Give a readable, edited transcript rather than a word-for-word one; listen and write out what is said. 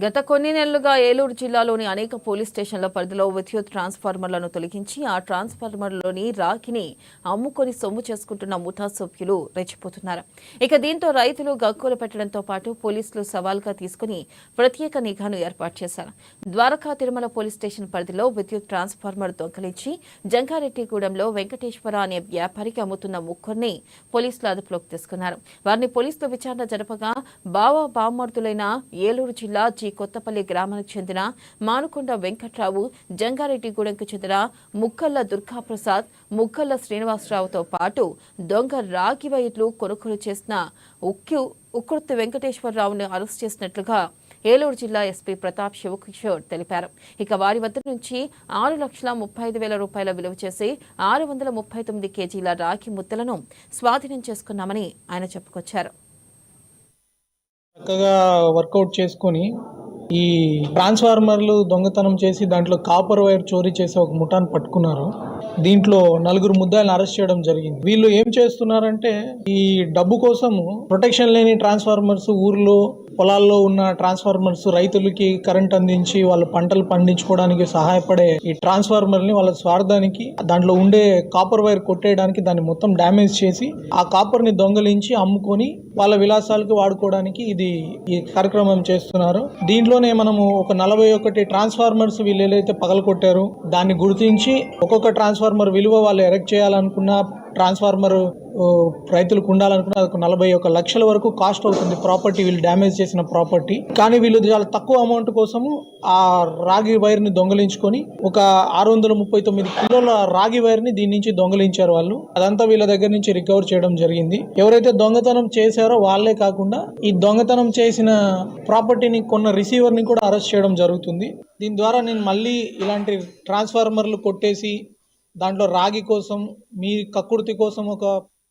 గత కొన్ని నెలలుగా ఏలూరు జిల్లాలోని అనేక పోలీస్ స్టేషన్ల పరిధిలో విద్యుత్ ట్రాన్స్ఫార్మర్లను తొలగించి ఆ ట్రాన్స్ఫార్మర్లోని రాగిని అమ్ముకొని సొమ్ము చేసుకుంటున్న ముఠా సభ్యులు రెచ్చిపోతున్నారు. ఇక దీంతో రైతులు గగ్గోలు పెట్టడంతో పాటు పోలీసులు సవాల్గా తీసుకుని ప్రత్యేక నిఘాను ఏర్పాటు చేశారు. ద్వారకా తిరుమల పోలీస్ స్టేషన్ పరిధిలో విద్యుత్ ట్రాన్స్ఫార్మర్ దొంగిలించి జంగారెడ్డిగూడెంలో వెంకటేశ్వర అనే వ్యాపారికి అమ్ముతున్న ముగ్గురిని పోలీసులు అదుపులోకి తీసుకున్నారు. వారిని పోలీసులు విచారణ జరపగా బామర్దులైన ఏలూరు జిల్లా కొత్తపల్లి గ్రామానికి చెందిన మానుకొండ వెంకట్రావు, జంగారెడ్డిగూడెంకు చెందిన ముక్కల్ల దుర్గాప్రసాద్, ముక్కల్ల శ్రీనివాసరావుతో పాటు దొంగ రాగి వైర్లు కొనుగోలు చేసిన ఉక్కుర్తి వెంకటేశ్వరరావును అరెస్ట్ చేసినట్లుగా ఏలూరు జిల్లా ఎస్పీ ప్రతాప్ శివకిషోర్ తెలిపారు. ఇక వారి వద్ద నుంచి 6,35,000 రూపాయల విలువ చేసి 639 కేజీల రాగి ముద్దలను స్వాధీనం చేసుకున్నామని ఆయన చెప్పుకొచ్చారు. చక్కగా వర్కౌట్ చేసుకొని ఈ ట్రాన్స్ఫార్మర్లు దొంగతనం చేసి దాంట్లో కాపర్ వైర్ చోరీ చేసి ఒక ముఠాను పట్టుకున్నారు. దీంట్లో 4 ముద్దాయిలను అరెస్ట్ చేయడం జరిగింది. వీళ్ళు ఏం చేస్తున్నారంటే ఈ డబ్బు కోసము ప్రొటెక్షన్ లేని ట్రాన్స్ఫార్మర్స్, ఊర్లో పొలాల్లో ఉన్న ట్రాన్స్ఫార్మర్స్ రైతులకి కరెంట్ అందించి వాళ్ళ పంటలు పండించుకోవడానికి సహాయపడే ఈ ట్రాన్స్ఫార్మర్ ని వాళ్ళ స్వార్థానికి దాంట్లో ఉండే కాపర్ వైర్ కొట్టేయడానికి దాన్ని మొత్తం డ్యామేజ్ చేసి ఆ కాపర్ ని దొంగలించి అమ్ముకొని వాళ్ళ విలాసాలకు వాడుకోవడానికి ఈ కార్యక్రమం చేస్తున్నారు. దీంట్లోనే మనము ఒక 41 ట్రాన్స్ఫార్మర్స్ వీళ్ళు ఏదైతే పగలకొట్టారో దాన్ని గుర్తించి ఒక్కొక్క ట్రాన్స్ఫార్మర్ విలువ వాళ్ళు ఎరెక్ట్ చేయాలనుకున్న ట్రాన్స్ఫార్మర్ రైతులకు ఉండాలనుకున్న 41 లక్షల వరకు కాస్ట్ అవుతుంది ప్రాపర్టీ, వీళ్ళు డ్యామేజ్ చేసిన ప్రాపర్టీ. కానీ వీళ్ళు చాలా తక్కువ అమౌంట్ కోసము ఆ రాగి వైర్ ని దొంగలించుకొని ఒక 639 కిలోల రాగి వైర్ ని దీని నుంచి దొంగలించారు వాళ్ళు. అదంతా వీళ్ళ దగ్గర నుంచి రికవర్ చేయడం జరిగింది. ఎవరైతే దొంగతనం చేశారో వాళ్ళే కాకుండా ఈ దొంగతనం చేసిన ప్రాపర్టీని కొన్న రిసీవర్ ని కూడా అరెస్ట్ చేయడం జరుగుతుంది. దీని ద్వారా నేను మళ్ళీ ఇలాంటి ట్రాన్స్ఫార్మర్లు కొట్టేసి దాంట్లో రాగి కోసం, మీ కక్కుర్తి కోసం ఒక